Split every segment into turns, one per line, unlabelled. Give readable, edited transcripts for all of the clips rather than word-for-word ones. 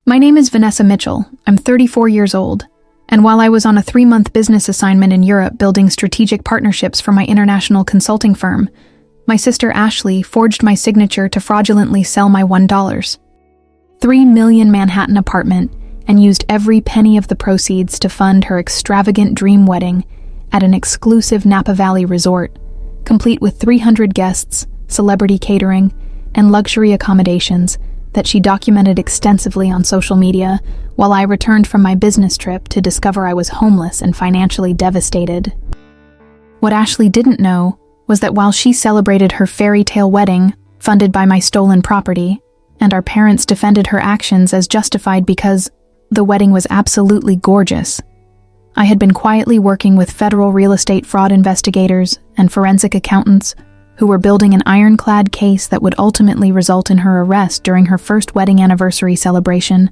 My name is Vanessa Mitchell. I'm 34 years old, and while I was on a 3-month business assignment in Europe building strategic partnerships for my international consulting firm, my sister Ashley forged my signature to fraudulently sell my $1.3 million Manhattan apartment and used every penny of the proceeds to fund her extravagant dream wedding at an exclusive Napa Valley resort, complete with 300 guests, celebrity catering, and luxury accommodations that she documented extensively on social media while I returned from my business trip to discover I was homeless and financially devastated. What Ashley didn't know was that while she celebrated her fairy tale wedding, funded by my stolen property, and our parents defended her actions as justified because the wedding was absolutely gorgeous, I had been quietly working with federal real estate fraud investigators and forensic accountants who were building an ironclad case that would ultimately result in her arrest during her first wedding anniversary celebration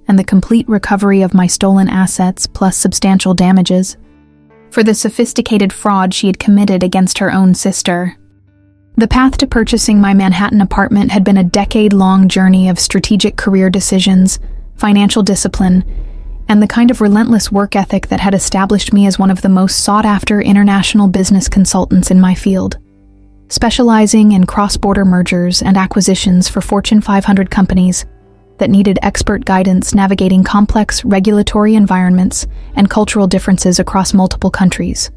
and the complete recovery of my stolen assets plus substantial damages for the sophisticated fraud she had committed against her own sister. The path to purchasing my Manhattan apartment had been a decade-long journey of strategic career decisions, financial discipline, and the kind of relentless work ethic that had established me as one of the most sought-after international business consultants in my field, specializing in cross-border mergers and acquisitions for Fortune 500 companies that needed expert guidance navigating complex regulatory environments and cultural differences across multiple countries.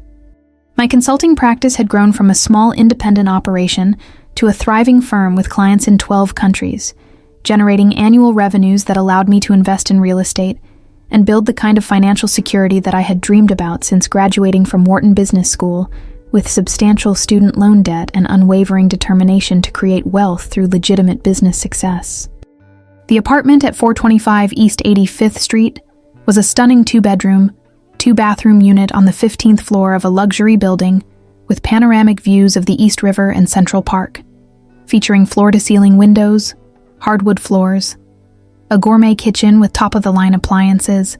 My consulting practice had grown from a small independent operation to a thriving firm with clients in 12 countries, generating annual revenues that allowed me to invest in real estate and build the kind of financial security that I had dreamed about since graduating from Wharton Business School, with substantial student loan debt and unwavering determination to create wealth through legitimate business success. The apartment at 425 East 85th Street was a stunning 2-bedroom, 2-bathroom unit on the 15th floor of a luxury building with panoramic views of the East River and Central Park, featuring floor-to-ceiling windows, hardwood floors, a gourmet kitchen with top-of-the-line appliances,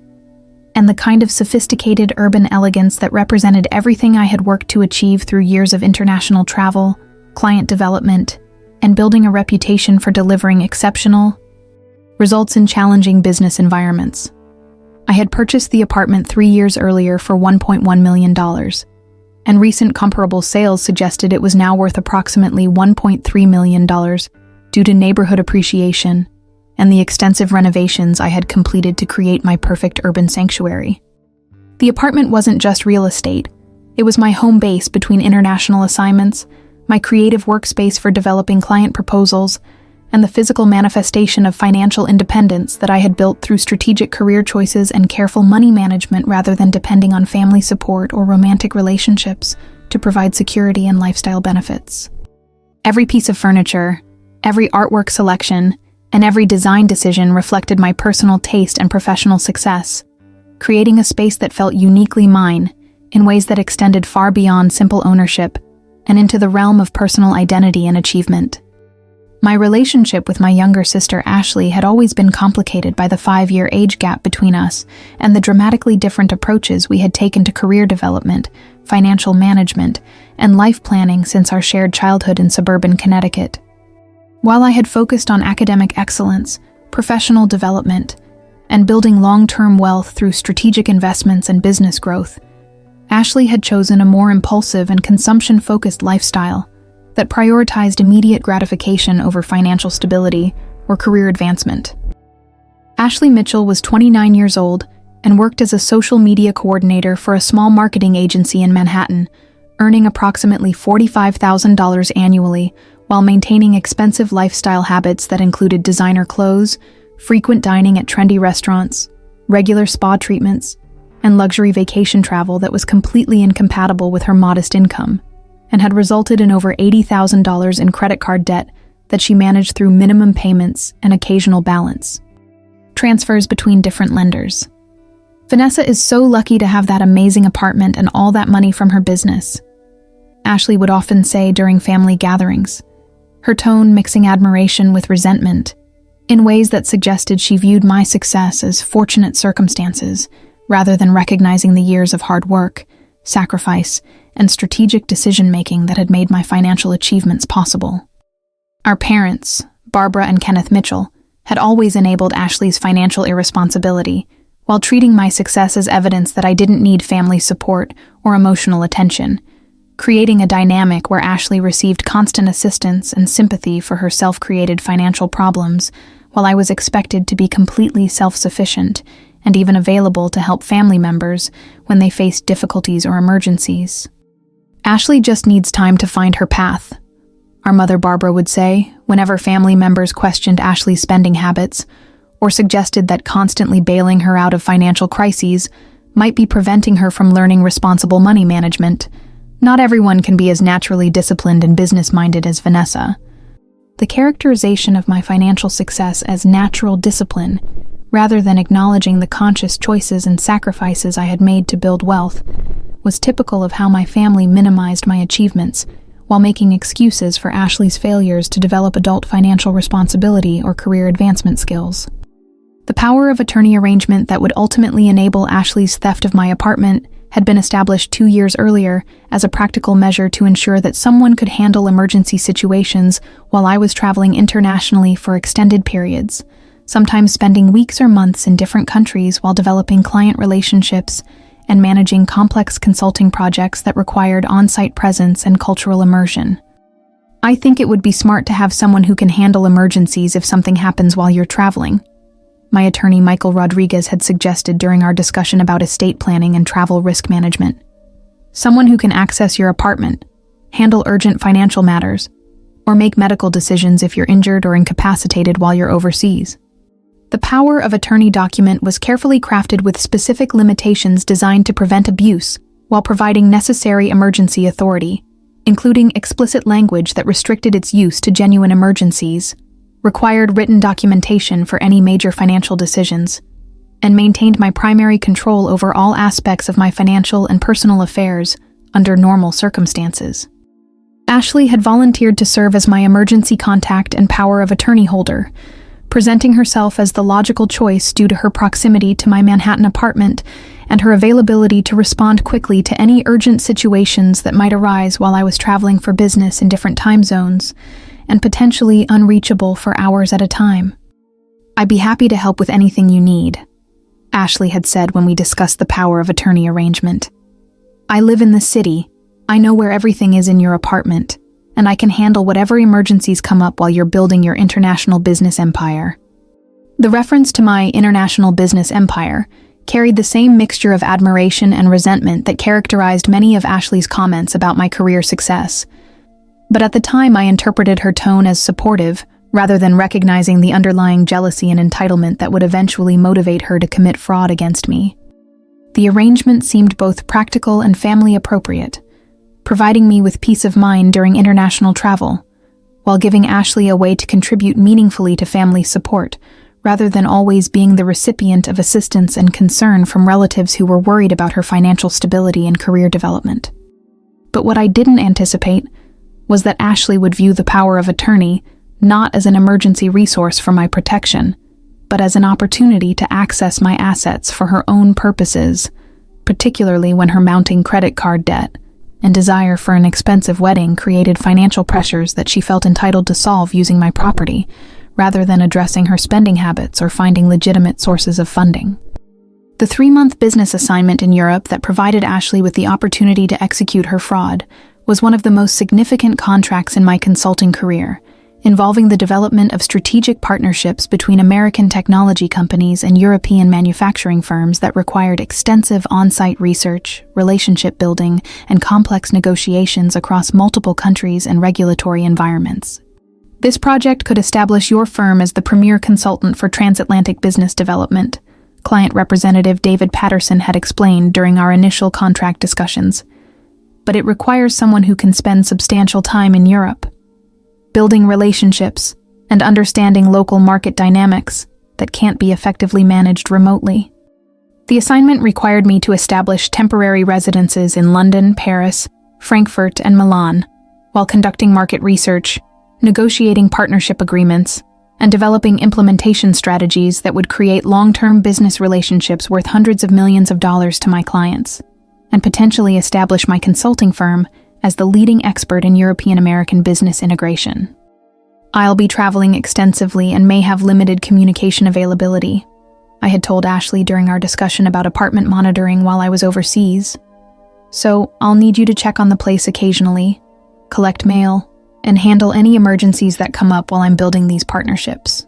and the kind of sophisticated urban elegance that represented everything I had worked to achieve through years of international travel, client development, and building a reputation for delivering exceptional results in challenging business environments. I had purchased the apartment 3 years earlier for $1.1 million, and recent comparable sales suggested it was now worth approximately $1.3 million due to neighborhood appreciation and the extensive renovations I had completed to create my perfect urban sanctuary. The apartment wasn't just real estate. It was my home base between international assignments, my creative workspace for developing client proposals, and the physical manifestation of financial independence that I had built through strategic career choices and careful money management rather than depending on family support or romantic relationships to provide security and lifestyle benefits. Every piece of furniture, every artwork selection, and every design decision reflected my personal taste and professional success, creating a space that felt uniquely mine in ways that extended far beyond simple ownership and into the realm of personal identity and achievement. My relationship with my younger sister Ashley had always been complicated by the 5-year age gap between us and the dramatically different approaches we had taken to career development, financial management, and life planning since our shared childhood in suburban Connecticut. While I had focused on academic excellence, professional development, and building long-term wealth through strategic investments and business growth, Ashley had chosen a more impulsive and consumption-focused lifestyle that prioritized immediate gratification over financial stability or career advancement. Ashley Mitchell was 29 years old and worked as a social media coordinator for a small marketing agency in Manhattan, earning approximately $45,000 annually while maintaining expensive lifestyle habits that included designer clothes, frequent dining at trendy restaurants, regular spa treatments, and luxury vacation travel that was completely incompatible with her modest income, and had resulted in over $80,000 in credit card debt that she managed through minimum payments and occasional balance transfers between different lenders. Vanessa is so lucky to have that amazing apartment and all that money from her business, Ashley would often say during family gatherings, her tone mixing admiration with resentment, in ways that suggested she viewed my success as fortunate circumstances rather than recognizing the years of hard work, sacrifice, and strategic decision-making that had made my financial achievements possible. Our parents, Barbara and Kenneth Mitchell, had always enabled Ashley's financial irresponsibility, while treating my success as evidence that I didn't need family support or emotional attention, creating a dynamic where Ashley received constant assistance and sympathy for her self-created financial problems, while I was expected to be completely self-sufficient and even available to help family members when they faced difficulties or emergencies. Ashley just needs time to find her path, our mother Barbara would say, whenever family members questioned Ashley's spending habits or suggested that constantly bailing her out of financial crises might be preventing her from learning responsible money management. Not everyone can be as naturally disciplined and business-minded as Vanessa. The characterization of my financial success as natural discipline, rather than acknowledging the conscious choices and sacrifices I had made to build wealth, was typical of how my family minimized my achievements while making excuses for Ashley's failures to develop adult financial responsibility or career advancement skills. The power of attorney arrangement that would ultimately enable Ashley's theft of my apartment had been established 2 years earlier as a practical measure to ensure that someone could handle emergency situations while I was traveling internationally for extended periods, sometimes spending weeks or months in different countries while developing client relationships and managing complex consulting projects that required on-site presence and cultural immersion. I think it would be smart to have someone who can handle emergencies if something happens while you're traveling, my attorney Michael Rodriguez had suggested during our discussion about estate planning and travel risk management. Someone who can access your apartment, handle urgent financial matters, or make medical decisions if you're injured or incapacitated while you're overseas. The power of attorney document was carefully crafted with specific limitations designed to prevent abuse while providing necessary emergency authority, including explicit language that restricted its use to genuine emergencies, required written documentation for any major financial decisions, and maintained my primary control over all aspects of my financial and personal affairs under normal circumstances. Ashley had volunteered to serve as my emergency contact and power of attorney holder, presenting herself as the logical choice due to her proximity to my Manhattan apartment and her availability to respond quickly to any urgent situations that might arise while I was traveling for business in different time zones and potentially unreachable for hours at a time. "I'd be happy to help with anything you need," Ashley had said when we discussed the power of attorney arrangement. "I live in the city, I know where everything is in your apartment, and I can handle whatever emergencies come up while you're building your international business empire." The reference to my international business empire carried the same mixture of admiration and resentment that characterized many of Ashley's comments about my career success. But at the time I interpreted her tone as supportive, rather than recognizing the underlying jealousy and entitlement that would eventually motivate her to commit fraud against me. The arrangement seemed both practical and family appropriate, providing me with peace of mind during international travel, while giving Ashley a way to contribute meaningfully to family support, rather than always being the recipient of assistance and concern from relatives who were worried about her financial stability and career development. But what I didn't anticipate was that Ashley would view the power of attorney not as an emergency resource for my protection, but as an opportunity to access my assets for her own purposes, particularly when her mounting credit card debt and desire for an expensive wedding created financial pressures that she felt entitled to solve using my property, rather than addressing her spending habits or finding legitimate sources of funding. The 3-month business assignment in Europe that provided Ashley with the opportunity to execute her fraud was one of the most significant contracts in my consulting career, involving the development of strategic partnerships between American technology companies and European manufacturing firms that required extensive on-site research, relationship building, and complex negotiations across multiple countries and regulatory environments. This project could establish your firm as the premier consultant for transatlantic business development, client representative David Patterson had explained during our initial contract discussions. But it requires someone who can spend substantial time in Europe, building relationships and understanding local market dynamics that can't be effectively managed remotely. The assignment required me to establish temporary residences in London, Paris, Frankfurt, and Milan, while conducting market research, negotiating partnership agreements, and developing implementation strategies that would create long-term business relationships worth hundreds of millions of dollars to my clients, and potentially establish my consulting firm as the leading expert in European American business integration. I'll be traveling extensively and may have limited communication availability, I had told Ashley during our discussion about apartment monitoring while I was overseas. So I'll need you to check on the place occasionally, collect mail, and handle any emergencies that come up while I'm building these partnerships.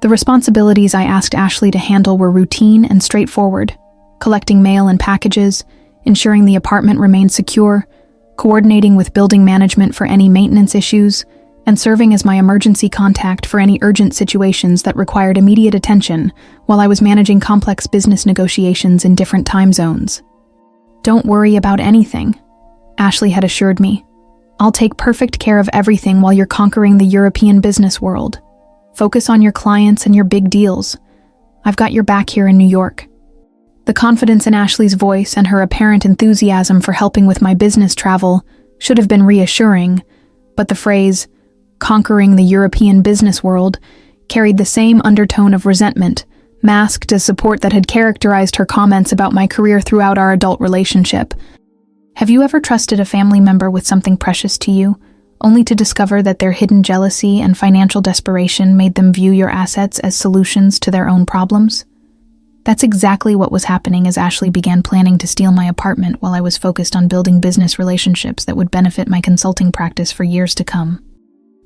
The responsibilities I asked Ashley to handle were routine and straightforward: collecting mail and packages, ensuring the apartment remained secure, coordinating with building management for any maintenance issues, and serving as my emergency contact for any urgent situations that required immediate attention while I was managing complex business negotiations in different time zones. "Don't worry about anything," Ashley had assured me. "I'll take perfect care of everything while you're conquering the European business world. Focus on your clients and your big deals. I've got your back here in New York." The confidence in Ashley's voice and her apparent enthusiasm for helping with my business travel should have been reassuring, but the phrase, "conquering the European business world," carried the same undertone of resentment, masked as support that had characterized her comments about my career throughout our adult relationship. Have you ever trusted a family member with something precious to you, only to discover that their hidden jealousy and financial desperation made them view your assets as solutions to their own problems? That's exactly what was happening as Ashley began planning to steal my apartment while I was focused on building business relationships that would benefit my consulting practice for years to come.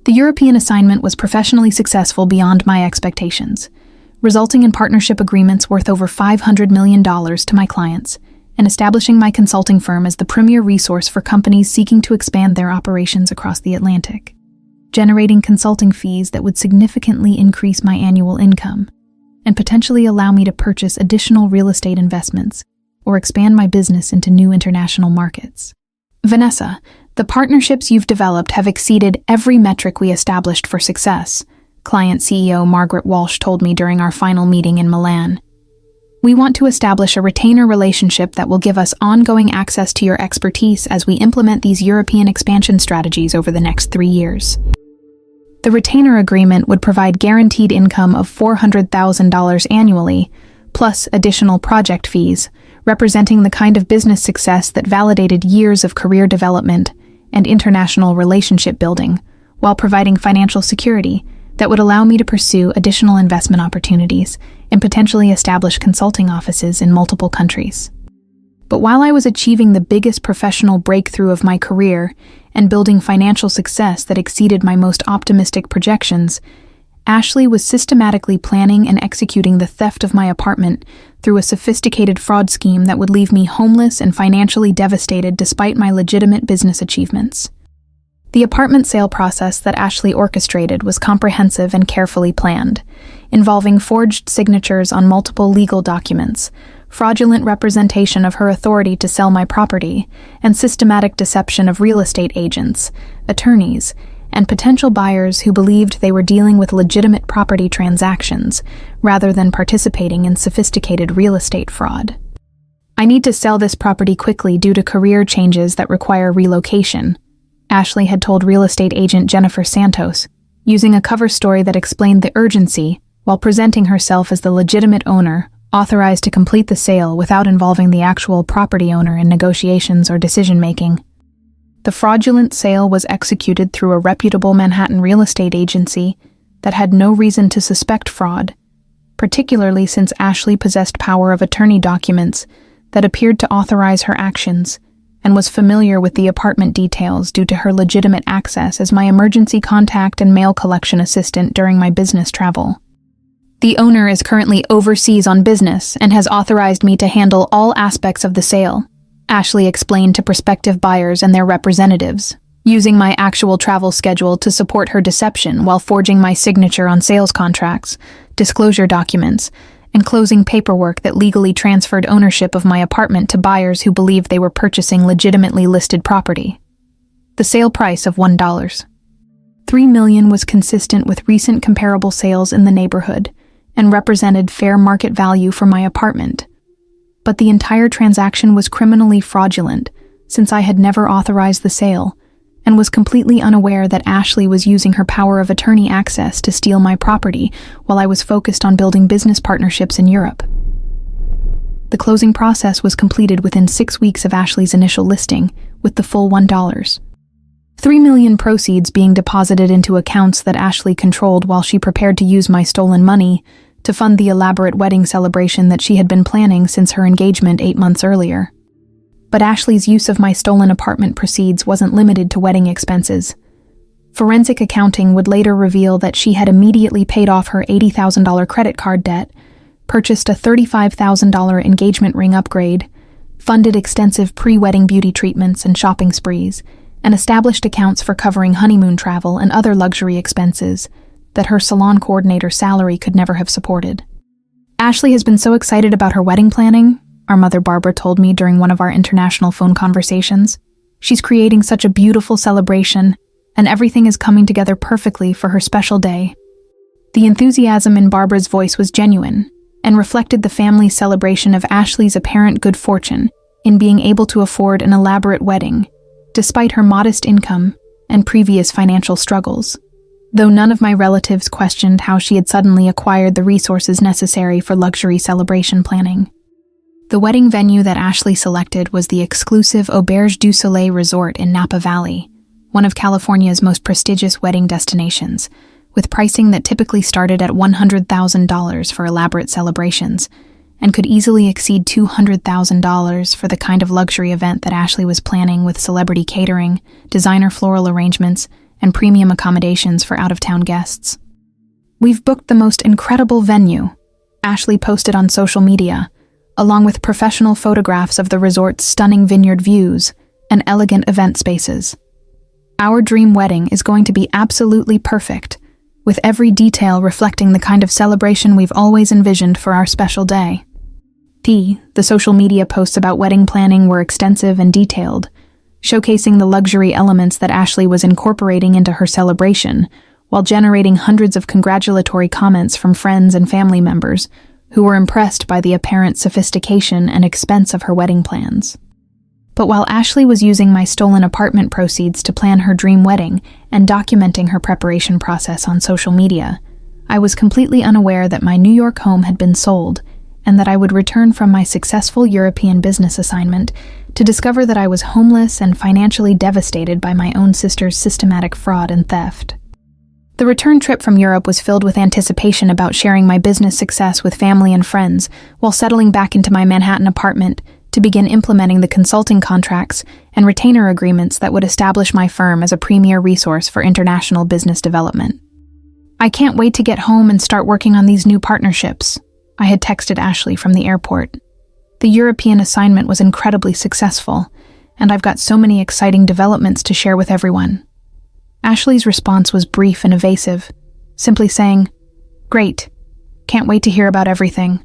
The European assignment was professionally successful beyond my expectations, resulting in partnership agreements worth over $500 million to my clients, and establishing my consulting firm as the premier resource for companies seeking to expand their operations across the Atlantic, generating consulting fees that would significantly increase my annual income and potentially allow me to purchase additional real estate investments or expand my business into new international markets. "Vanessa, the partnerships you've developed have exceeded every metric we established for success," client CEO Margaret Walsh told me during our final meeting in Milan. "We want to establish a retainer relationship that will give us ongoing access to your expertise as we implement these European expansion strategies over the next 3 years." The retainer agreement would provide guaranteed income of $400,000 annually, plus additional project fees, representing the kind of business success that validated years of career development and international relationship building, while providing financial security that would allow me to pursue additional investment opportunities and potentially establish consulting offices in multiple countries. But while I was achieving the biggest professional breakthrough of my career and building financial success that exceeded my most optimistic projections, Ashley was systematically planning and executing the theft of my apartment through a sophisticated fraud scheme that would leave me homeless and financially devastated despite my legitimate business achievements. The apartment sale process that Ashley orchestrated was comprehensive and carefully planned, involving forged signatures on multiple legal documents, fraudulent representation of her authority to sell my property, and systematic deception of real estate agents, attorneys, and potential buyers who believed they were dealing with legitimate property transactions rather than participating in sophisticated real estate fraud. "I need to sell this property quickly due to career changes that require relocation," Ashley had told real estate agent Jennifer Santos, using a cover story that explained the urgency while presenting herself as the legitimate owner, authorized to complete the sale without involving the actual property owner in negotiations or decision-making. The fraudulent sale was executed through a reputable Manhattan real estate agency that had no reason to suspect fraud, particularly since Ashley possessed power of attorney documents that appeared to authorize her actions and was familiar with the apartment details due to her legitimate access as my emergency contact and mail collection assistant during my business travel. "The owner is currently overseas on business and has authorized me to handle all aspects of the sale," Ashley explained to prospective buyers and their representatives, using my actual travel schedule to support her deception while forging my signature on sales contracts, disclosure documents, and closing paperwork that legally transferred ownership of my apartment to buyers who believed they were purchasing legitimately listed property. The sale price of $1.3 million was consistent with recent comparable sales in the neighborhood and represented fair market value for my apartment. But the entire transaction was criminally fraudulent, since I had never authorized the sale and was completely unaware that Ashley was using her power of attorney access to steal my property while I was focused on building business partnerships in Europe. The closing process was completed within 6 weeks of Ashley's initial listing, with the full $1.3 3 million proceeds being deposited into accounts that Ashley controlled while she prepared to use my stolen money to fund the elaborate wedding celebration that she had been planning since her engagement 8 months earlier. But Ashley's use of my stolen apartment proceeds wasn't limited to wedding expenses. Forensic accounting would later reveal that she had immediately paid off her $80,000 credit card debt, purchased a $35,000 engagement ring upgrade, funded extensive pre-wedding beauty treatments and shopping sprees, and established accounts for covering honeymoon travel and other luxury expenses that her salon coordinator's salary could never have supported. Ashley has been so excited about her wedding planning, our mother Barbara told me during one of our international phone conversations. She's creating such a beautiful celebration, and everything is coming together perfectly for her special day. The enthusiasm in Barbara's voice was genuine and reflected the family's celebration of Ashley's apparent good fortune in being able to afford an elaborate wedding, despite her modest income and previous financial struggles. Though none of my relatives questioned how she had suddenly acquired the resources necessary for luxury celebration planning. The wedding venue that Ashley selected was the exclusive Auberge du Soleil Resort in Napa Valley, one of California's most prestigious wedding destinations, with pricing that typically started at $100,000 for elaborate celebrations, and could easily exceed $200,000 for the kind of luxury event that Ashley was planning with celebrity catering, designer floral arrangements, and premium accommodations for out-of-town guests. "We've booked the most incredible venue," Ashley posted on social media, along with professional photographs of the resort's stunning vineyard views and elegant event spaces. "Our dream wedding is going to be absolutely perfect, with every detail reflecting the kind of celebration we've always envisioned for our special day." The social media posts about wedding planning were extensive and detailed, showcasing the luxury elements that Ashley was incorporating into her celebration, while generating hundreds of congratulatory comments from friends and family members who were impressed by the apparent sophistication and expense of her wedding plans. But while Ashley was using my stolen apartment proceeds to plan her dream wedding and documenting her preparation process on social media, I was completely unaware that my New York home had been sold and that I would return from my successful European business assignment to discover that I was homeless and financially devastated by my own sister's systematic fraud and theft. The return trip from Europe was filled with anticipation about sharing my business success with family and friends while settling back into my Manhattan apartment to begin implementing the consulting contracts and retainer agreements that would establish my firm as a premier resource for international business development. "I can't wait to get home and start working on these new partnerships," I had texted Ashley from the airport. "The European assignment was incredibly successful, and I've got so many exciting developments to share with everyone." Ashley's response was brief and evasive, simply saying, "Great, can't wait to hear about everything,"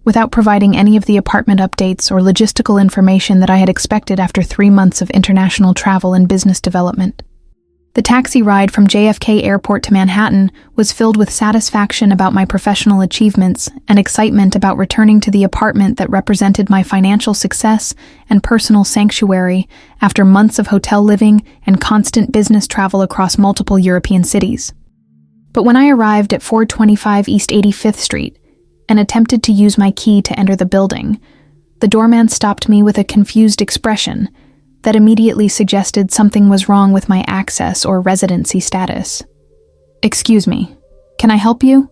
without providing any of the apartment updates or logistical information that I had expected after 3 months of international travel and business development. The taxi ride from JFK Airport to Manhattan was filled with satisfaction about my professional achievements and excitement about returning to the apartment that represented my financial success and personal sanctuary after months of hotel living and constant business travel across multiple European cities. But when I arrived at 425 East 85th Street and attempted to use my key to enter the building, the doorman stopped me with a confused expression that immediately suggested something was wrong with my access or residency status. "Excuse me, can I help you?"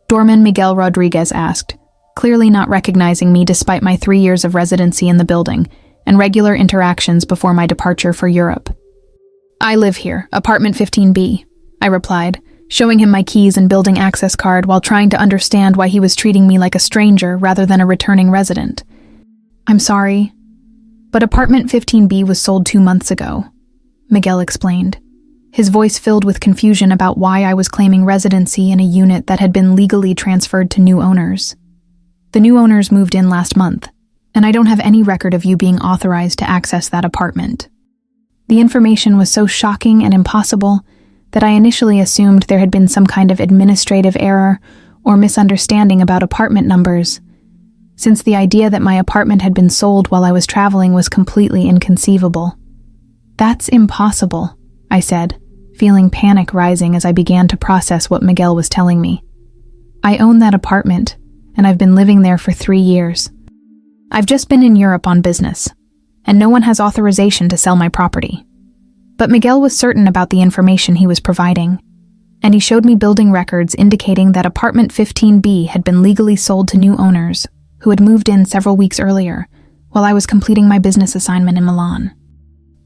Doorman Miguel Rodriguez asked, clearly not recognizing me despite my 3 years of residency in the building and regular interactions before my departure for Europe. "I live here, apartment 15B, I replied, showing him my keys and building access card while trying to understand why he was treating me like a stranger rather than a returning resident. "I'm sorry, but apartment 15B was sold 2 months ago," Miguel explained, his voice filled with confusion about why I was claiming residency in a unit that had been legally transferred to new owners. "The new owners moved in last month, and I don't have any record of you being authorized to access that apartment." The information was so shocking and impossible that I initially assumed there had been some kind of administrative error or misunderstanding about apartment numbers, since the idea that my apartment had been sold while I was traveling was completely inconceivable. "That's impossible," I said, feeling panic rising as I began to process what Miguel was telling me. "I own that apartment, and I've been living there for 3 years. I've just been in Europe on business, and no one has authorization to sell my property." But Miguel was certain about the information he was providing, and he showed me building records indicating that apartment 15B had been legally sold to new owners who had moved in several weeks earlier while I was completing my business assignment in Milan.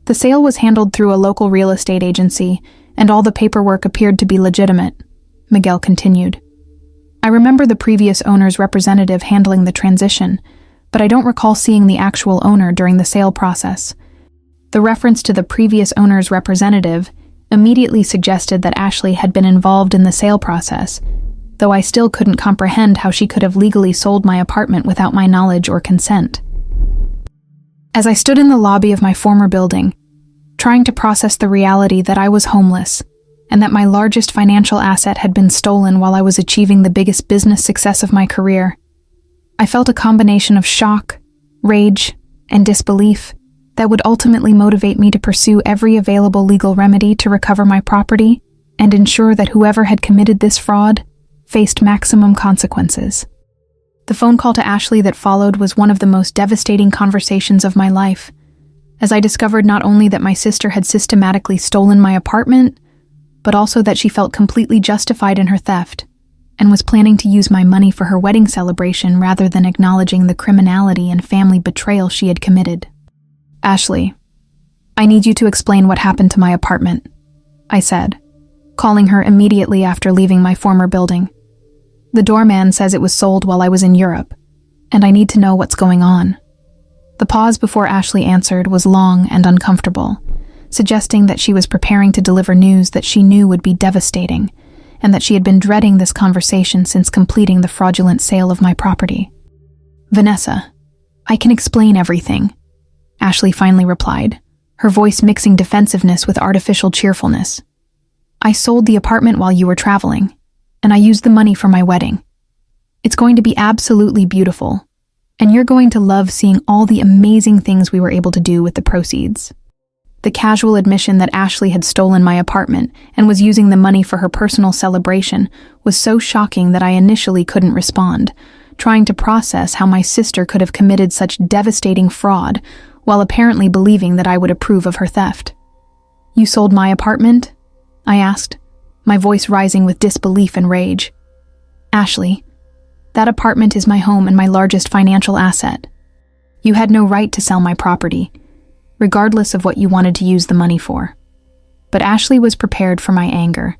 The sale was handled through a local real estate agency, and all the paperwork appeared to be legitimate, Miguel continued. I remember the previous owner's representative handling the transition, but I don't recall seeing the actual owner during the sale process. The reference to the previous owner's representative immediately suggested that Ashley had been involved in the sale process, though I still couldn't comprehend how she could have legally sold my apartment without my knowledge or consent. As I stood in the lobby of my former building, trying to process the reality that I was homeless and that my largest financial asset had been stolen while I was achieving the biggest business success of my career, I felt a combination of shock, rage, and disbelief that would ultimately motivate me to pursue every available legal remedy to recover my property and ensure that whoever had committed this fraud faced maximum consequences. The phone call to Ashley that followed was one of the most devastating conversations of my life, as I discovered not only that my sister had systematically stolen my apartment, but also that she felt completely justified in her theft and was planning to use my money for her wedding celebration rather than acknowledging the criminality and family betrayal she had committed. Ashley, I need you to explain what happened to my apartment, I said, calling her immediately after leaving my former building. The doorman says it was sold while I was in Europe, and I need to know what's going on. The pause before Ashley answered was long and uncomfortable, suggesting that she was preparing to deliver news that she knew would be devastating, and that she had been dreading this conversation since completing the fraudulent sale of my property. Vanessa, I can explain everything, Ashley finally replied, her voice mixing defensiveness with artificial cheerfulness. I sold the apartment while you were traveling, and I used the money for my wedding. It's going to be absolutely beautiful, and you're going to love seeing all the amazing things we were able to do with the proceeds. The casual admission that Ashley had stolen my apartment and was using the money for her personal celebration was so shocking that I initially couldn't respond, trying to process how my sister could have committed such devastating fraud while apparently believing that I would approve of her theft. You sold my apartment? I asked, my voice rising with disbelief and rage. Ashley, that apartment is my home and my largest financial asset. You had no right to sell my property, regardless of what you wanted to use the money for. But Ashley was prepared for my anger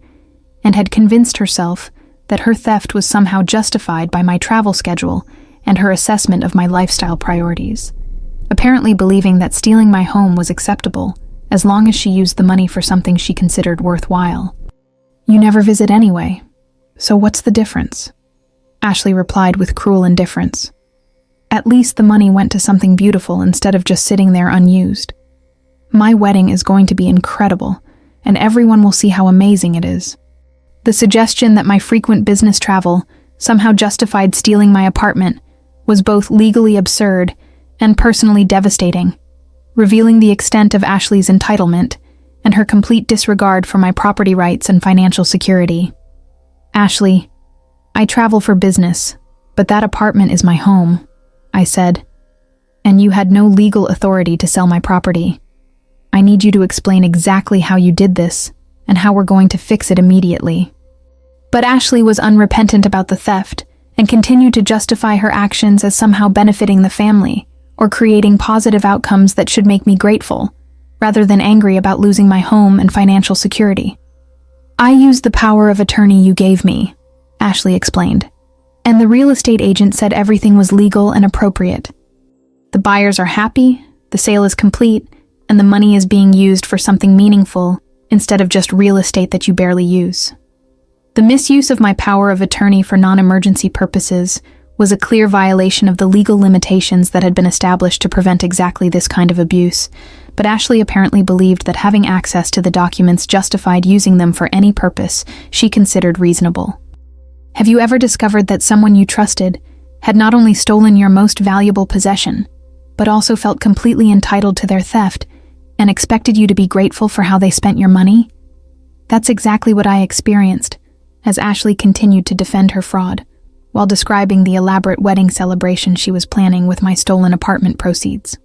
and had convinced herself that her theft was somehow justified by my travel schedule and her assessment of my lifestyle priorities, apparently believing that stealing my home was acceptable as long as she used the money for something she considered worthwhile. You never visit anyway, so what's the difference? Ashley replied with cruel indifference. At least the money went to something beautiful instead of just sitting there unused. My wedding is going to be incredible, and everyone will see how amazing it is. The suggestion that my frequent business travel somehow justified stealing my apartment was both legally absurd and personally devastating, revealing the extent of Ashley's entitlement and her complete disregard for my property rights and financial security. Ashley, I travel for business, but that apartment is my home, I said, and you had no legal authority to sell my property. I need you to explain exactly how you did this and how we're going to fix it immediately. But Ashley was unrepentant about the theft and continued to justify her actions as somehow benefiting the family or creating positive outcomes that should make me grateful, rather than angry about losing my home and financial security. I used the power of attorney you gave me, Ashley explained, and the real estate agent said everything was legal and appropriate. The buyers are happy, the sale is complete, and the money is being used for something meaningful instead of just real estate that you barely use. The misuse of my power of attorney for non-emergency purposes was a clear violation of the legal limitations that had been established to prevent exactly this kind of abuse, but Ashley apparently believed that having access to the documents justified using them for any purpose she considered reasonable. Have you ever discovered that someone you trusted had not only stolen your most valuable possession, but also felt completely entitled to their theft and expected you to be grateful for how they spent your money? That's exactly what I experienced, as Ashley continued to defend her fraud, while describing the elaborate wedding celebration she was planning with my stolen apartment proceeds.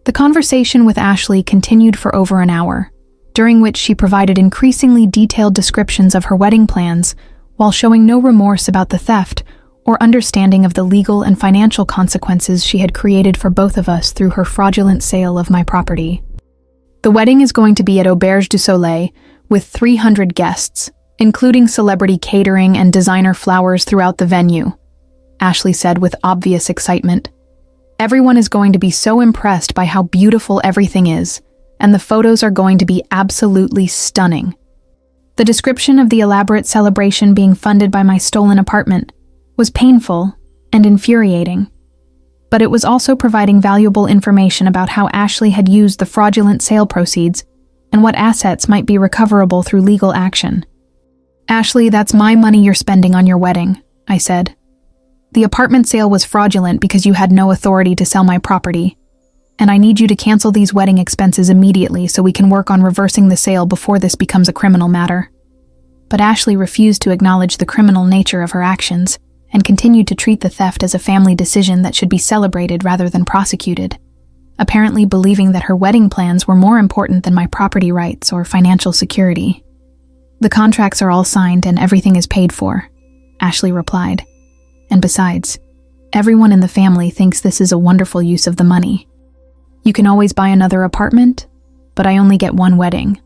The conversation with Ashley continued for over an hour, during which she provided increasingly detailed descriptions of her wedding plans while showing no remorse about the theft or understanding of the legal and financial consequences she had created for both of us through her fraudulent sale of my property. The wedding is going to be at Auberge du Soleil with 300 guests, including celebrity catering and designer flowers throughout the venue, Ashley said with obvious excitement. Everyone is going to be so impressed by how beautiful everything is, and the photos are going to be absolutely stunning. The description of the elaborate celebration being funded by my stolen apartment was painful and infuriating, but it was also providing valuable information about how Ashley had used the fraudulent sale proceeds and what assets might be recoverable through legal action. Ashley, that's my money you're spending on your wedding, I said. The apartment sale was fraudulent because you had no authority to sell my property, and I need you to cancel these wedding expenses immediately so we can work on reversing the sale before this becomes a criminal matter. But Ashley refused to acknowledge the criminal nature of her actions and continued to treat the theft as a family decision that should be celebrated rather than prosecuted, apparently believing that her wedding plans were more important than my property rights or financial security. The contracts are all signed and everything is paid for, Ashley replied. And besides, everyone in the family thinks this is a wonderful use of the money. You can always buy another apartment, but I only get one wedding.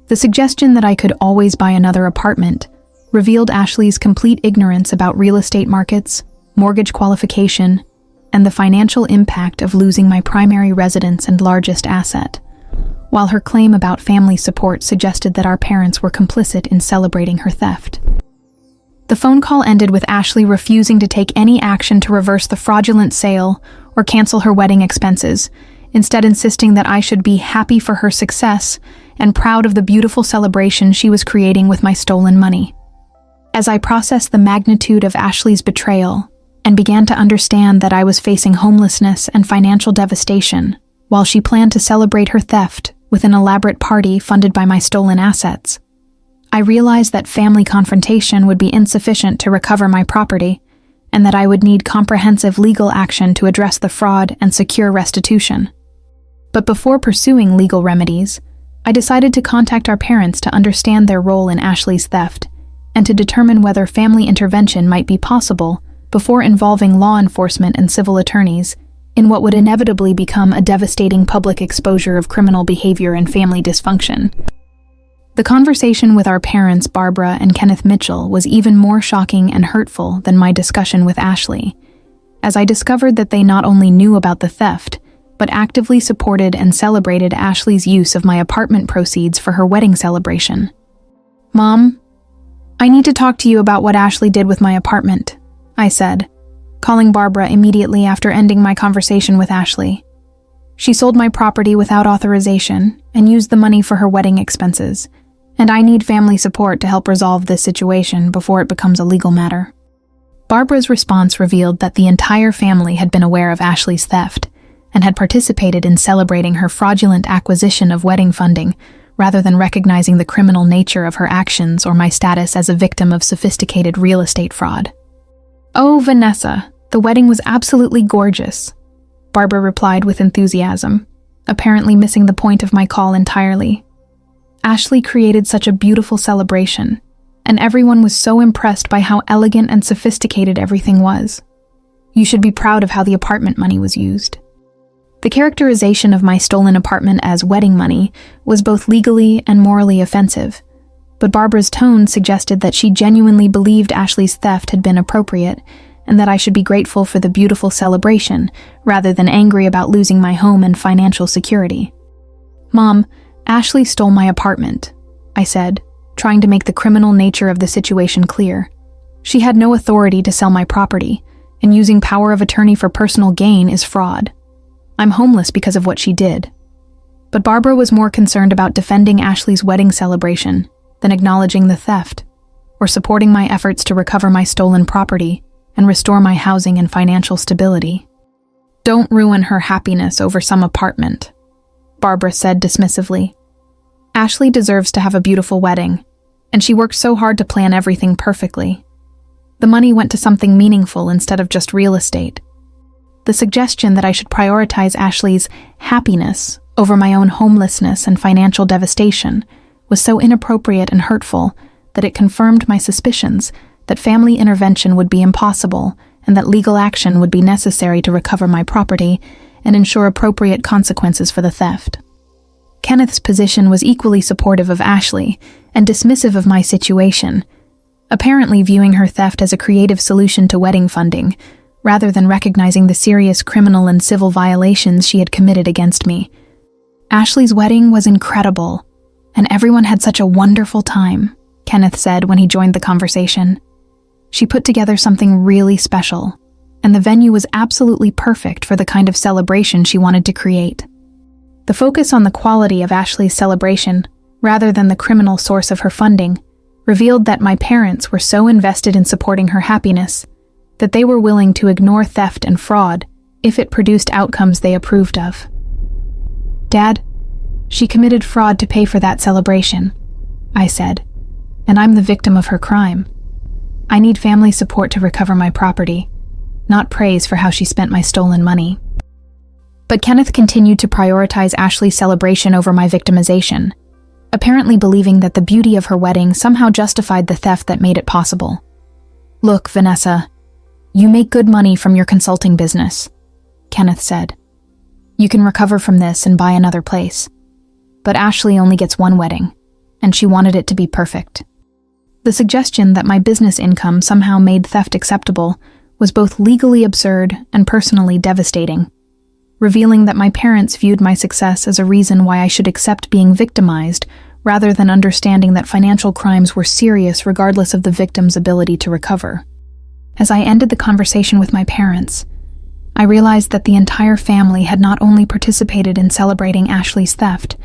The suggestion that I could always buy another apartment revealed Ashley's complete ignorance about real estate markets, mortgage qualification, and the financial impact of losing my primary residence and largest asset, while her claim about family support suggested that our parents were complicit in celebrating her theft. The phone call ended with Ashley refusing to take any action to reverse the fraudulent sale or cancel her wedding expenses, instead insisting that I should be happy for her success and proud of the beautiful celebration she was creating with my stolen money. As I processed the magnitude of Ashley's betrayal and began to understand that I was facing homelessness and financial devastation, while she planned to celebrate her theft with an elaborate party funded by my stolen assets, I realized that family confrontation would be insufficient to recover my property, and that I would need comprehensive legal action to address the fraud and secure restitution. But before pursuing legal remedies, I decided to contact our parents to understand their role in Ashley's theft and to determine whether family intervention might be possible before involving law enforcement and civil attorneys in what would inevitably become a devastating public exposure of criminal behavior and family dysfunction. The conversation with our parents, Barbara and Kenneth Mitchell, was even more shocking and hurtful than my discussion with Ashley, as I discovered that they not only knew about the theft, but actively supported and celebrated Ashley's use of my apartment proceeds for her wedding celebration. "Mom, I need to talk to you about what Ashley did with my apartment," I said, calling Barbara immediately after ending my conversation with Ashley. "She sold my property without authorization and used the money for her wedding expenses, and I need family support to help resolve this situation before it becomes a legal matter." Barbara's response revealed that the entire family had been aware of Ashley's theft and had participated in celebrating her fraudulent acquisition of wedding funding, rather than recognizing the criminal nature of her actions or my status as a victim of sophisticated real estate fraud. "Oh, Vanessa, the wedding was absolutely gorgeous," Barbara replied with enthusiasm, apparently missing the point of my call entirely. "Ashley created such a beautiful celebration, and everyone was so impressed by how elegant and sophisticated everything was. You should be proud of how the apartment money was used." The characterization of my stolen apartment as wedding money was both legally and morally offensive, but Barbara's tone suggested that she genuinely believed Ashley's theft had been appropriate and that I should be grateful for the beautiful celebration rather than angry about losing my home and financial security. "Mom, Ashley stole my apartment," I said, trying to make the criminal nature of the situation clear. "She had no authority to sell my property, and using power of attorney for personal gain is fraud. I'm homeless because of what she did." But Barbara was more concerned about defending Ashley's wedding celebration than acknowledging the theft, or supporting my efforts to recover my stolen property and restore my housing and financial stability. "Don't ruin her happiness over some apartment," Barbara said dismissively. "Ashley deserves to have a beautiful wedding, and she worked so hard to plan everything perfectly. The money went to something meaningful instead of just real estate. The suggestion that I should prioritize Ashley's happiness over my own homelessness and financial devastation was so inappropriate and hurtful that it confirmed my suspicions that family intervention would be impossible and that legal action would be necessary to recover my property and ensure appropriate consequences for the theft. Kenneth's position was equally supportive of Ashley and dismissive of my situation, apparently viewing her theft as a creative solution to wedding funding, rather than recognizing the serious criminal and civil violations she had committed against me. Ashley's wedding was incredible, and everyone had such a wonderful time, Kenneth said when he joined the conversation. She put together something really special, and the venue was absolutely perfect for the kind of celebration she wanted to create. The focus on the quality of Ashley's celebration, rather than the criminal source of her funding, revealed that my parents were so invested in supporting her happiness that they were willing to ignore theft and fraud if it produced outcomes they approved of. "Dad, she committed fraud to pay for that celebration," I said, "and I'm the victim of her crime. I need family support to recover my property, not praise for how she spent my stolen money." But Kenneth continued to prioritize Ashley's celebration over my victimization, apparently believing that the beauty of her wedding somehow justified the theft that made it possible. "Look, Vanessa, you make good money from your consulting business," Kenneth said. "You can recover from this and buy another place. But Ashley only gets one wedding, and she wanted it to be perfect." The suggestion that my business income somehow made theft acceptable was both legally absurd and personally devastating, revealing that my parents viewed my success as a reason why I should accept being victimized rather than understanding that financial crimes were serious regardless of the victim's ability to recover. As I ended the conversation with my parents, I realized that the entire family had not only participated in celebrating Ashley's theft,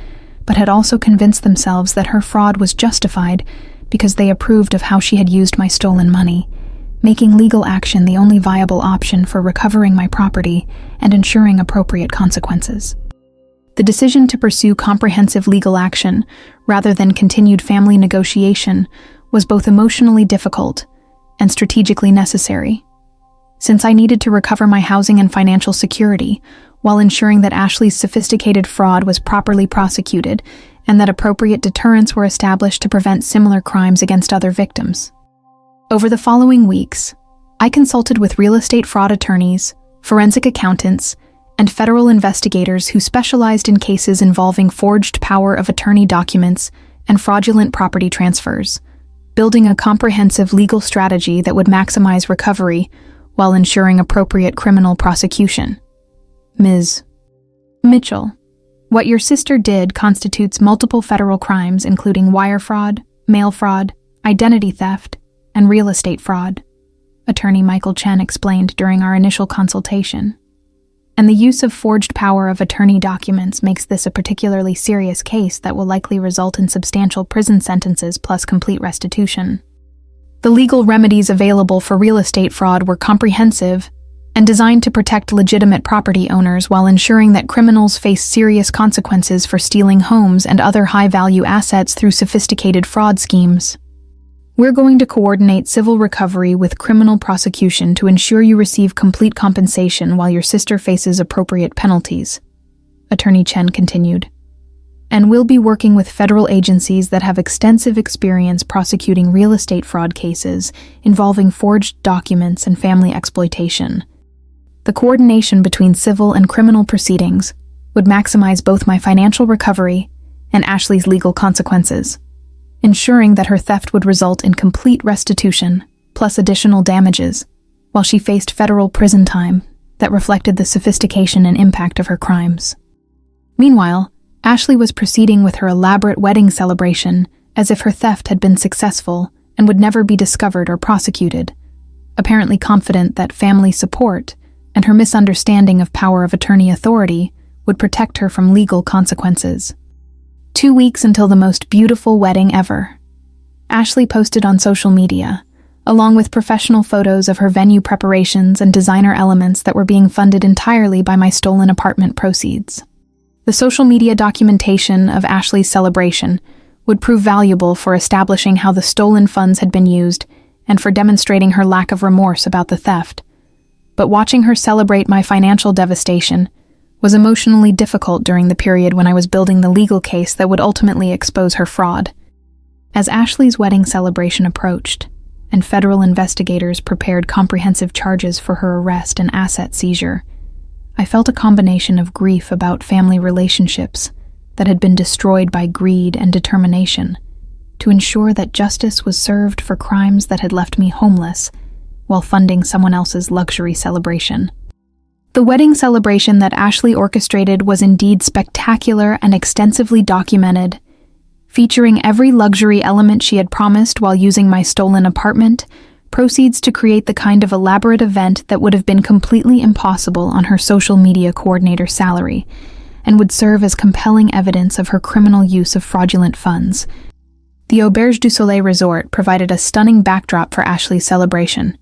but had also convinced themselves that her fraud was justified because they approved of how she had used my stolen money, making legal action the only viable option for recovering my property and ensuring appropriate consequences. The decision to pursue comprehensive legal action rather than continued family negotiation was both emotionally difficult and strategically necessary, since I needed to recover my housing and financial security while ensuring that Ashley's sophisticated fraud was properly prosecuted and that appropriate deterrents were established to prevent similar crimes against other victims. Over the following weeks, I consulted with real estate fraud attorneys, forensic accountants, and federal investigators who specialized in cases involving forged power of attorney documents and fraudulent property transfers, building a comprehensive legal strategy that would maximize recovery while ensuring appropriate criminal prosecution. Ms. Mitchell, what your sister did constitutes multiple federal crimes including wire fraud, mail fraud, identity theft, and real estate fraud, Attorney Michael Chen explained during our initial consultation. And the use of forged power of attorney documents makes this a particularly serious case that will likely result in substantial prison sentences plus complete restitution. The legal remedies available for real estate fraud were comprehensive and designed to protect legitimate property owners while ensuring that criminals face serious consequences for stealing homes and other high-value assets through sophisticated fraud schemes. We're going to coordinate civil recovery with criminal prosecution to ensure you receive complete compensation while your sister faces appropriate penalties, Attorney Chen continued. And we'll be working with federal agencies that have extensive experience prosecuting real estate fraud cases involving forged documents and family exploitation. The coordination between civil and criminal proceedings would maximize both my financial recovery and Ashley's legal consequences, ensuring that her theft would result in complete restitution, plus additional damages, while she faced federal prison time that reflected the sophistication and impact of her crimes. Meanwhile, Ashley was proceeding with her elaborate wedding celebration as if her theft had been successful and would never be discovered or prosecuted, apparently confident that family support and her misunderstanding of power of attorney authority would protect her from legal consequences. 2 weeks until the most beautiful wedding ever. Ashley posted on social media, along with professional photos of her venue preparations and designer elements that were being funded entirely by my stolen apartment proceeds. The social media documentation of Ashley's celebration would prove valuable for establishing how the stolen funds had been used and for demonstrating her lack of remorse about the theft. But watching her celebrate my financial devastation was emotionally difficult during the period when I was building the legal case that would ultimately expose her fraud. As Ashley's wedding celebration approached, and federal investigators prepared comprehensive charges for her arrest and asset seizure, I felt a combination of grief about family relationships that had been destroyed by greed and determination to ensure that justice was served for crimes that had left me homeless while funding someone else's luxury celebration. The wedding celebration that Ashley orchestrated was indeed spectacular and extensively documented, featuring every luxury element she had promised while using my stolen apartment, proceeds to create the kind of elaborate event that would have been completely impossible on her social media coordinator's salary, and would serve as compelling evidence of her criminal use of fraudulent funds. The Auberge du Soleil resort provided a stunning backdrop for Ashley's celebration,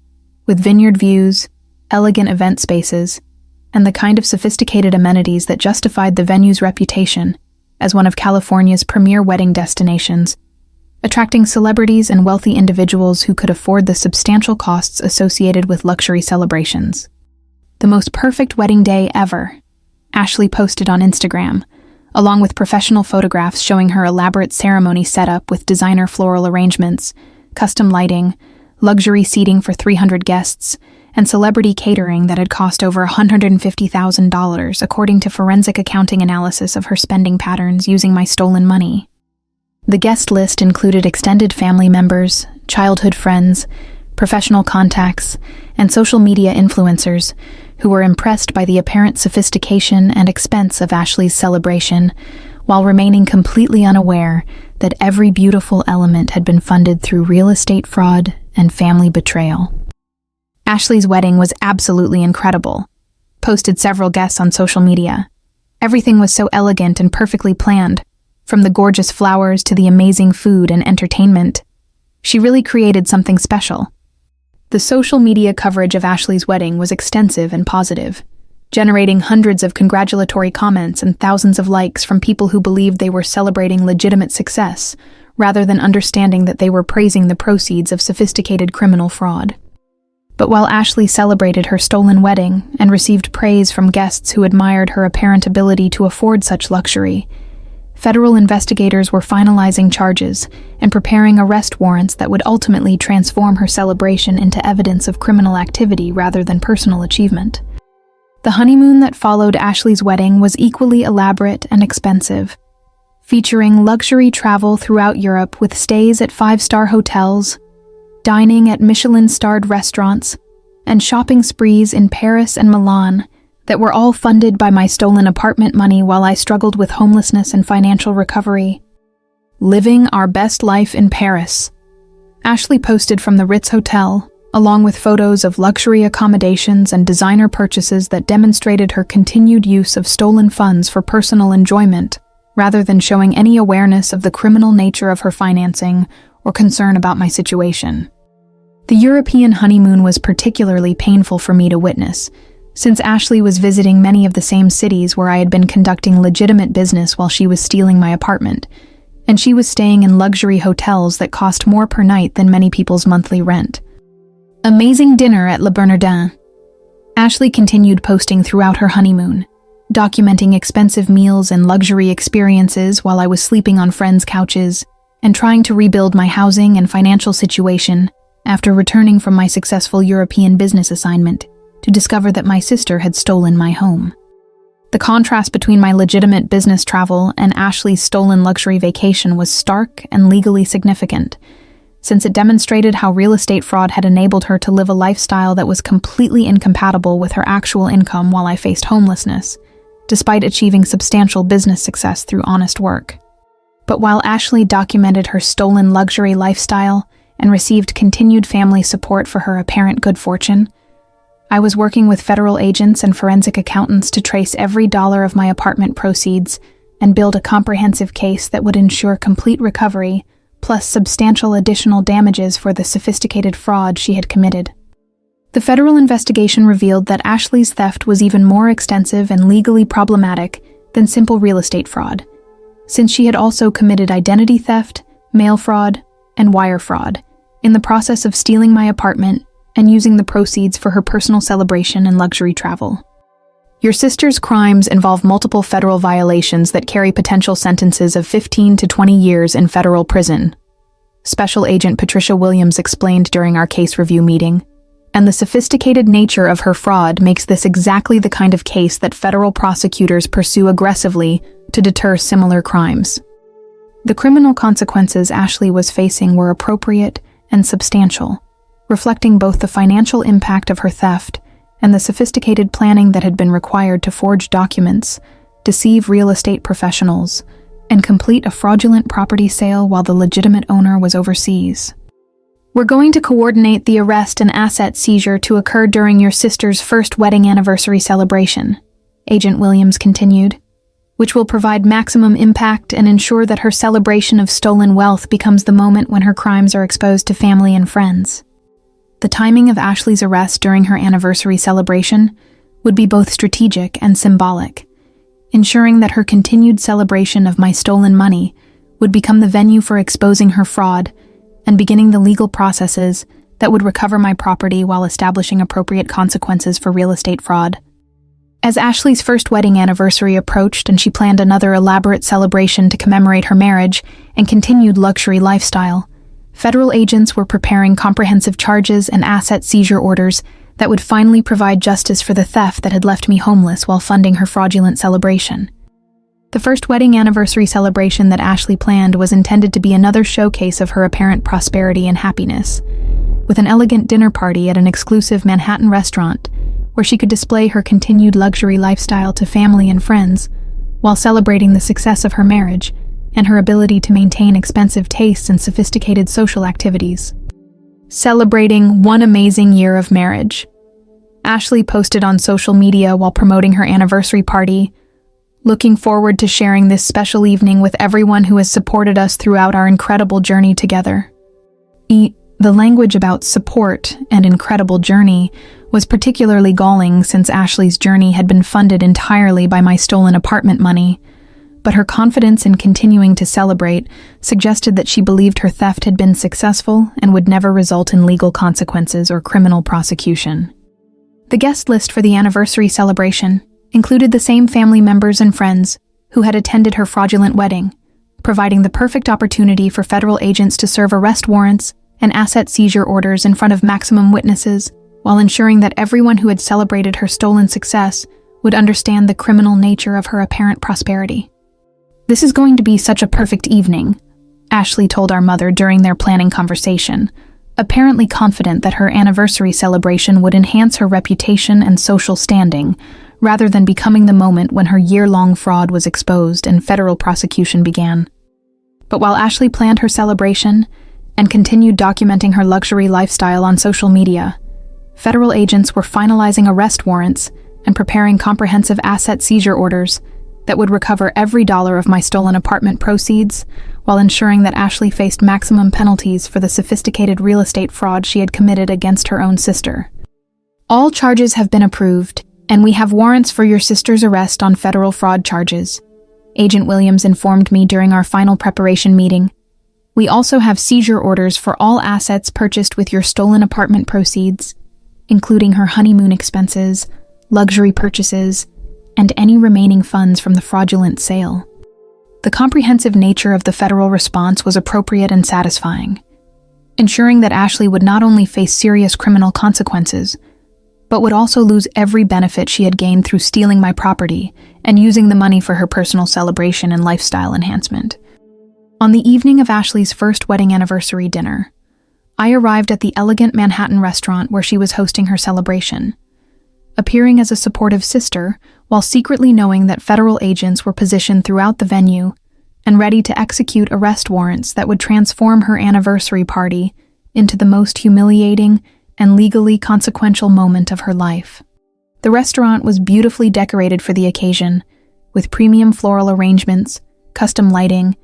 with vineyard views, elegant event spaces, and the kind of sophisticated amenities that justified the venue's reputation as one of California's premier wedding destinations, attracting celebrities and wealthy individuals who could afford the substantial costs associated with luxury celebrations. The most perfect wedding day ever, Ashley posted on Instagram, along with professional photographs showing her elaborate ceremony setup with designer floral arrangements, custom lighting, luxury seating for 300 guests, and celebrity catering that had cost over $150,000, according to forensic accounting analysis of her spending patterns using my stolen money. The guest list included extended family members, childhood friends, professional contacts, and social media influencers who were impressed by the apparent sophistication and expense of Ashley's celebration, while remaining completely unaware that every beautiful element had been funded through real estate fraud and family betrayal. Ashley's wedding was absolutely incredible, posted several guests on social media. Everything was so elegant and perfectly planned, from the gorgeous flowers to the amazing food and entertainment. She really created something special. The social media coverage of Ashley's wedding was extensive and positive, generating hundreds of congratulatory comments and thousands of likes from people who believed they were celebrating legitimate success, rather than understanding that they were praising the proceeds of sophisticated criminal fraud. But while Ashley celebrated her stolen wedding and received praise from guests who admired her apparent ability to afford such luxury, federal investigators were finalizing charges and preparing arrest warrants that would ultimately transform her celebration into evidence of criminal activity rather than personal achievement. The honeymoon that followed Ashley's wedding was equally elaborate and expensive, featuring luxury travel throughout Europe with stays at 5-star hotels, dining at Michelin-starred restaurants, and shopping sprees in Paris and Milan that were all funded by my stolen apartment money while I struggled with homelessness and financial recovery. Living our best life in Paris. Ashley posted from the Ritz Hotel, along with photos of luxury accommodations and designer purchases that demonstrated her continued use of stolen funds for personal enjoyment, rather than showing any awareness of the criminal nature of her financing or concern about my situation. The European honeymoon was particularly painful for me to witness, since Ashley was visiting many of the same cities where I had been conducting legitimate business while she was stealing my apartment, and she was staying in luxury hotels that cost more per night than many people's monthly rent. Amazing dinner at Le Bernardin. Ashley continued posting throughout her honeymoon, documenting expensive meals and luxury experiences while I was sleeping on friends' couches and trying to rebuild my housing and financial situation after returning from my successful European business assignment to discover that my sister had stolen my home. The contrast between my legitimate business travel and Ashley's stolen luxury vacation was stark and legally significant, since it demonstrated how real estate fraud had enabled her to live a lifestyle that was completely incompatible with her actual income while I faced homelessness, despite achieving substantial business success through honest work. But while Ashley documented her stolen luxury lifestyle and received continued family support for her apparent good fortune, I was working with federal agents and forensic accountants to trace every dollar of my apartment proceeds and build a comprehensive case that would ensure complete recovery, plus substantial additional damages for the sophisticated fraud she had committed. The federal investigation revealed that Ashley's theft was even more extensive and legally problematic than simple real estate fraud, since she had also committed identity theft, mail fraud, and wire fraud in the process of stealing my apartment and using the proceeds for her personal celebration and luxury travel. Your sister's crimes involve multiple federal violations that carry potential sentences of 15 to 20 years in federal prison, Special Agent Patricia Williams explained during our case review meeting. And the sophisticated nature of her fraud makes this exactly the kind of case that federal prosecutors pursue aggressively to deter similar crimes. The criminal consequences Ashley was facing were appropriate and substantial, reflecting both the financial impact of her theft and the sophisticated planning that had been required to forge documents, deceive real estate professionals, and complete a fraudulent property sale while the legitimate owner was overseas. We're going to coordinate the arrest and asset seizure to occur during your sister's first wedding anniversary celebration, Agent Williams continued, which will provide maximum impact and ensure that her celebration of stolen wealth becomes the moment when her crimes are exposed to family and friends. The timing of Ashley's arrest during her anniversary celebration would be both strategic and symbolic, ensuring that her continued celebration of my stolen money would become the venue for exposing her fraud and beginning the legal processes that would recover my property while establishing appropriate consequences for real estate fraud. As Ashley's first wedding anniversary approached and she planned another elaborate celebration to commemorate her marriage and continued luxury lifestyle, federal agents were preparing comprehensive charges and asset seizure orders that would finally provide justice for the theft that had left me homeless while funding her fraudulent celebration. The first wedding anniversary celebration that Ashley planned was intended to be another showcase of her apparent prosperity and happiness, with an elegant dinner party at an exclusive Manhattan restaurant where she could display her continued luxury lifestyle to family and friends while celebrating the success of her marriage and her ability to maintain expensive tastes and sophisticated social activities. Celebrating one amazing year of marriage. Ashley posted on social media while promoting her anniversary party, looking forward to sharing this special evening with everyone who has supported us throughout our incredible journey together. The language about support and incredible journey was particularly galling since Ashley's journey had been funded entirely by my stolen apartment money, but her confidence in continuing to celebrate suggested that she believed her theft had been successful and would never result in legal consequences or criminal prosecution. The guest list for the anniversary celebration included the same family members and friends who had attended her fraudulent wedding, providing the perfect opportunity for federal agents to serve arrest warrants and asset seizure orders in front of maximum witnesses, while ensuring that everyone who had celebrated her stolen success would understand the criminal nature of her apparent prosperity. "This is going to be such a perfect evening," Ashley told our mother during their planning conversation, apparently confident that her anniversary celebration would enhance her reputation and social standing, rather than becoming the moment when her year-long fraud was exposed and federal prosecution began. But while Ashley planned her celebration and continued documenting her luxury lifestyle on social media, federal agents were finalizing arrest warrants and preparing comprehensive asset seizure orders that would recover every dollar of my stolen apartment proceeds, while ensuring that Ashley faced maximum penalties for the sophisticated real estate fraud she had committed against her own sister. "All charges have been approved, and we have warrants for your sister's arrest on federal fraud charges," Agent Williams informed me during our final preparation meeting. "We also have seizure orders for all assets purchased with your stolen apartment proceeds, including her honeymoon expenses, luxury purchases, and any remaining funds from the fraudulent sale." The comprehensive nature of the federal response was appropriate and satisfying, ensuring that Ashley would not only face serious criminal consequences, but would also lose every benefit she had gained through stealing my property and using the money for her personal celebration and lifestyle enhancement. On the evening of Ashley's first wedding anniversary dinner, I arrived at the elegant Manhattan restaurant where she was hosting her celebration, appearing as a supportive sister while secretly knowing that federal agents were positioned throughout the venue and ready to execute arrest warrants that would transform her anniversary party into the most humiliating and legally consequential moment of her life. The restaurant was beautifully decorated for the occasion, with premium floral arrangements, custom lighting,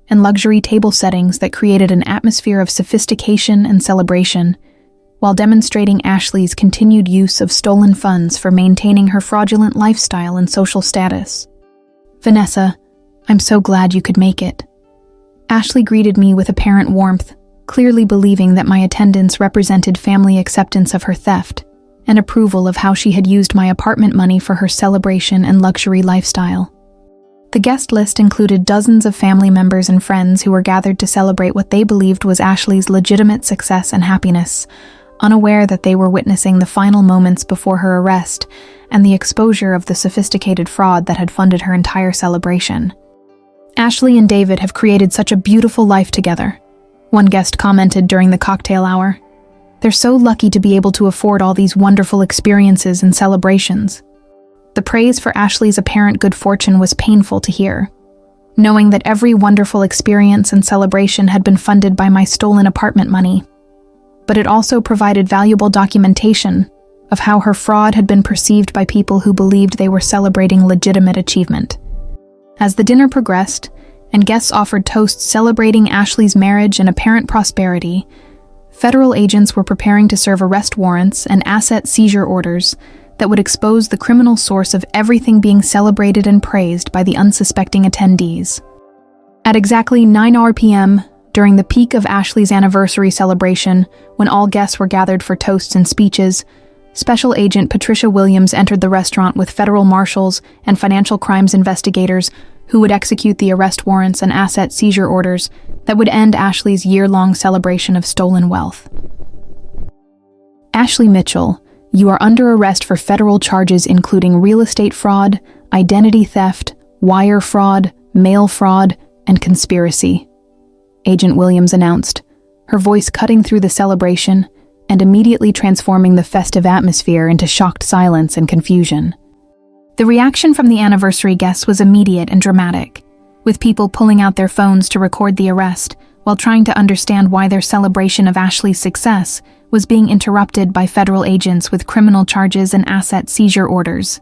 and luxury table settings that created an atmosphere of sophistication and celebration, while demonstrating Ashley's continued use of stolen funds for maintaining her fraudulent lifestyle and social status. "Vanessa, I'm so glad you could make it." Ashley greeted me with apparent warmth, clearly believing that my attendance represented family acceptance of her theft and approval of how she had used my apartment money for her celebration and luxury lifestyle. The guest list included dozens of family members and friends who were gathered to celebrate what they believed was Ashley's legitimate success and happiness, unaware that they were witnessing the final moments before her arrest and the exposure of the sophisticated fraud that had funded her entire celebration. "Ashley and David have created such a beautiful life together," one guest commented during the cocktail hour. "They're so lucky to be able to afford all these wonderful experiences and celebrations." The praise for Ashley's apparent good fortune was painful to hear, knowing that every wonderful experience and celebration had been funded by my stolen apartment money. But it also provided valuable documentation of how her fraud had been perceived by people who believed they were celebrating legitimate achievement. As the dinner progressed, and guests offered toasts celebrating Ashley's marriage and apparent prosperity, federal agents were preparing to serve arrest warrants and asset seizure orders that would expose the criminal source of everything being celebrated and praised by the unsuspecting attendees. At exactly 9 p.m., during the peak of Ashley's anniversary celebration, when all guests were gathered for toasts and speeches, Special Agent Patricia Williams entered the restaurant with federal marshals and financial crimes investigators who would execute the arrest warrants and asset seizure orders that would end Ashley's year-long celebration of stolen wealth. "Ashley Mitchell, you are under arrest for federal charges including real estate fraud, identity theft, wire fraud, mail fraud, and conspiracy," Agent Williams announced, her voice cutting through the celebration and immediately transforming the festive atmosphere into shocked silence and confusion. The reaction from the anniversary guests was immediate and dramatic, with people pulling out their phones to record the arrest while trying to understand why their celebration of Ashley's success was being interrupted by federal agents with criminal charges and asset seizure orders.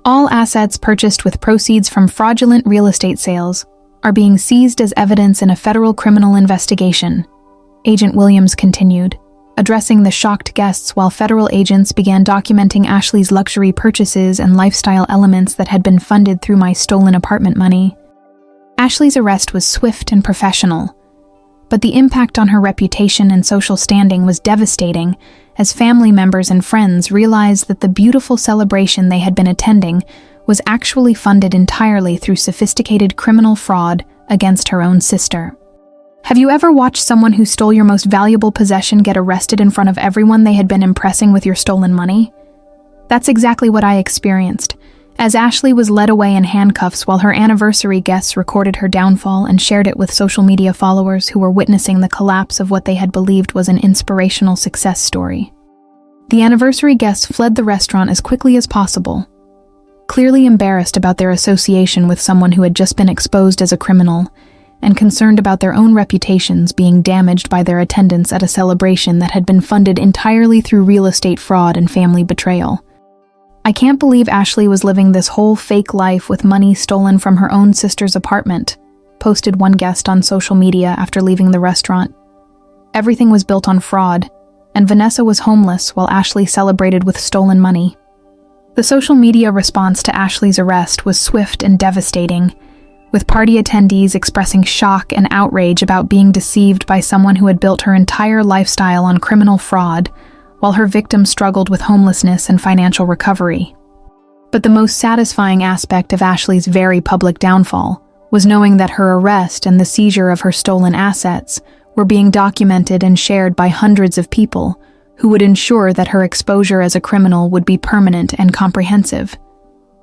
"All assets purchased with proceeds from fraudulent real estate sales are being seized as evidence in a federal criminal investigation," Agent Williams continued, addressing the shocked guests while federal agents began documenting Ashley's luxury purchases and lifestyle elements that had been funded through my stolen apartment money. Ashley's arrest was swift and professional, but the impact on her reputation and social standing was devastating as family members and friends realized that the beautiful celebration they had been attending was actually funded entirely through sophisticated criminal fraud against her own sister. Have you ever watched someone who stole your most valuable possession get arrested in front of everyone they had been impressing with your stolen money? That's exactly what I experienced, as Ashley was led away in handcuffs while her anniversary guests recorded her downfall and shared it with social media followers who were witnessing the collapse of what they had believed was an inspirational success story. The anniversary guests fled the restaurant as quickly as possible, clearly embarrassed about their association with someone who had just been exposed as a criminal, and concerned about their own reputations being damaged by their attendance at a celebration that had been funded entirely through real estate fraud and family betrayal. "I can't believe Ashley was living this whole fake life with money stolen from her own sister's apartment," posted one guest on social media after leaving the restaurant. "Everything was built on fraud, and Vanessa was homeless while Ashley celebrated with stolen money." The social media response to Ashley's arrest was swift and devastating, with party attendees expressing shock and outrage about being deceived by someone who had built her entire lifestyle on criminal fraud, while her victim struggled with homelessness and financial recovery. But the most satisfying aspect of Ashley's very public downfall was knowing that her arrest and the seizure of her stolen assets were being documented and shared by hundreds of people who would ensure that her exposure as a criminal would be permanent and comprehensive,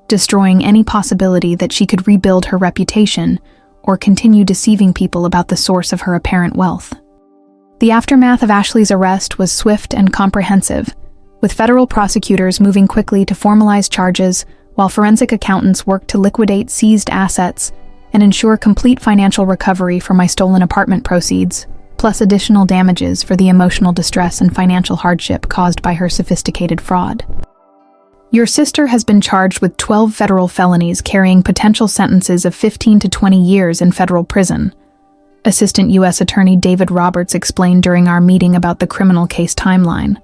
destroying any possibility that she could rebuild her reputation or continue deceiving people about the source of her apparent wealth. The aftermath of Ashley's arrest was swift and comprehensive, with federal prosecutors moving quickly to formalize charges while forensic accountants worked to liquidate seized assets and ensure complete financial recovery for my stolen apartment proceeds, plus additional damages for the emotional distress and financial hardship caused by her sophisticated fraud. "Your sister has been charged with 12 federal felonies carrying potential sentences of 15 to 20 years in federal prison," Assistant U.S. Attorney David Roberts explained during our meeting about the criminal case timeline.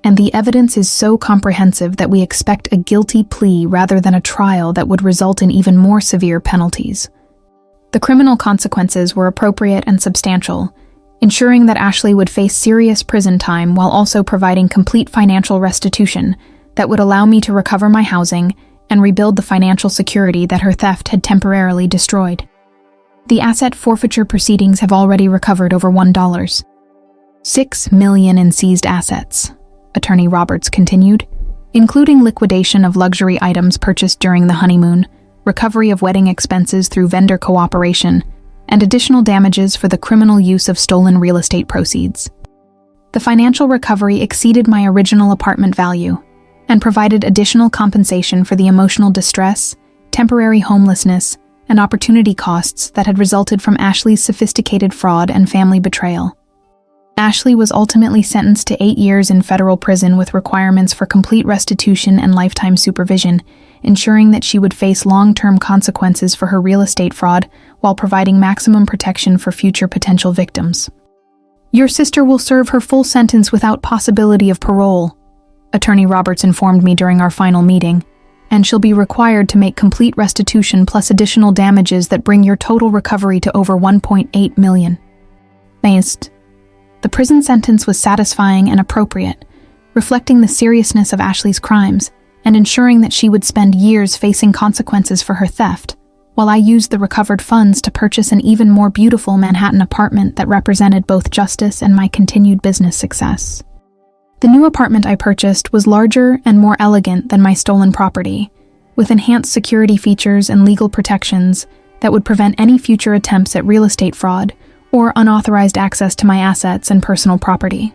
"And the evidence is so comprehensive that we expect a guilty plea rather than a trial that would result in even more severe penalties. The criminal consequences were appropriate and substantial, ensuring that Ashley would face serious prison time while also providing complete financial restitution that would allow me to recover my housing and rebuild the financial security that her theft had temporarily destroyed. The asset forfeiture proceedings have already recovered over $6 million in seized assets, Attorney Roberts continued, including liquidation of luxury items purchased during the honeymoon, recovery of wedding expenses through vendor cooperation, and additional damages for the criminal use of stolen real estate proceeds. The financial recovery exceeded my original apartment value and provided additional compensation for the emotional distress, temporary homelessness, and opportunity costs that had resulted from Ashley's sophisticated fraud and family betrayal. Ashley was ultimately sentenced to 8 years in federal prison with requirements for complete restitution and lifetime supervision, ensuring that she would face long-term consequences for her real estate fraud while providing maximum protection for future potential victims. Your sister will serve her full sentence without possibility of parole, Attorney Roberts informed me during our final meeting, and she'll be required to make complete restitution plus additional damages that bring your total recovery to over $1.8 million. The prison sentence was satisfying and appropriate, reflecting the seriousness of Ashley's crimes and ensuring that she would spend years facing consequences for her theft, while I used the recovered funds to purchase an even more beautiful Manhattan apartment that represented both justice and my continued business success. The new apartment I purchased was larger and more elegant than my stolen property, with enhanced security features and legal protections that would prevent any future attempts at real estate fraud or unauthorized access to my assets and personal property.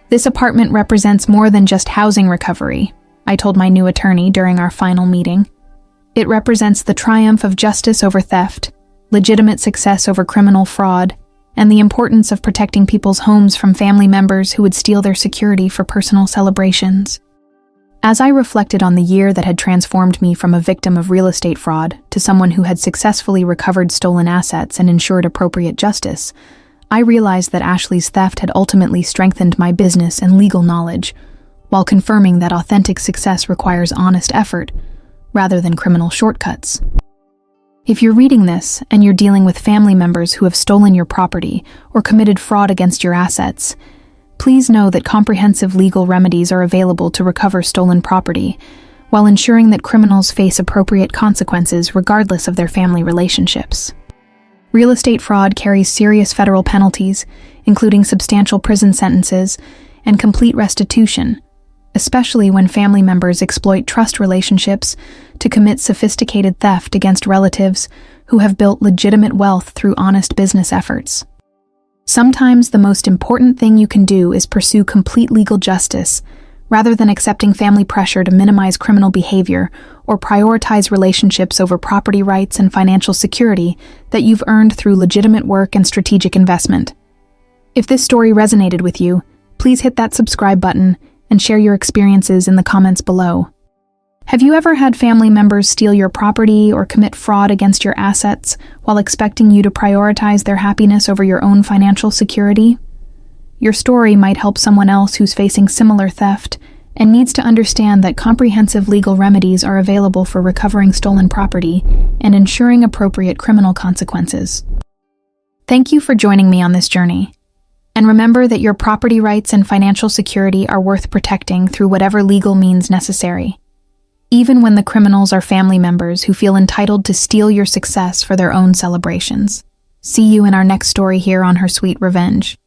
This apartment represents more than just housing recovery, I told my new attorney during our final meeting. It represents the triumph of justice over theft, legitimate success over criminal fraud, and the importance of protecting people's homes from family members who would steal their security for personal celebrations. As I reflected on the year that had transformed me from a victim of real estate fraud to someone who had successfully recovered stolen assets and ensured appropriate justice, I realized that Ashley's theft had ultimately strengthened my business and legal knowledge, while confirming that authentic success requires honest effort rather than criminal shortcuts. If you're reading this and you're dealing with family members who have stolen your property or committed fraud against your assets, please know that comprehensive legal remedies are available to recover stolen property, while ensuring that criminals face appropriate consequences regardless of their family relationships. Real estate fraud carries serious federal penalties, including substantial prison sentences and complete restitution, especially when family members exploit trust relationships to commit sophisticated theft against relatives who have built legitimate wealth through honest business efforts. Sometimes the most important thing you can do is pursue complete legal justice, rather than accepting family pressure to minimize criminal behavior or prioritize relationships over property rights and financial security that you've earned through legitimate work and strategic investment. If this story resonated with you, please hit that subscribe button and share your experiences in the comments below. Have you ever had family members steal your property or commit fraud against your assets while expecting you to prioritize their happiness over your own financial security? Your story might help someone else who's facing similar theft and needs to understand that comprehensive legal remedies are available for recovering stolen property and ensuring appropriate criminal consequences. Thank you for joining me on this journey. And remember that your property rights and financial security are worth protecting through whatever legal means necessary, even when the criminals are family members who feel entitled to steal your success for their own celebrations. See you in our next story here on Her Sweet Revenge.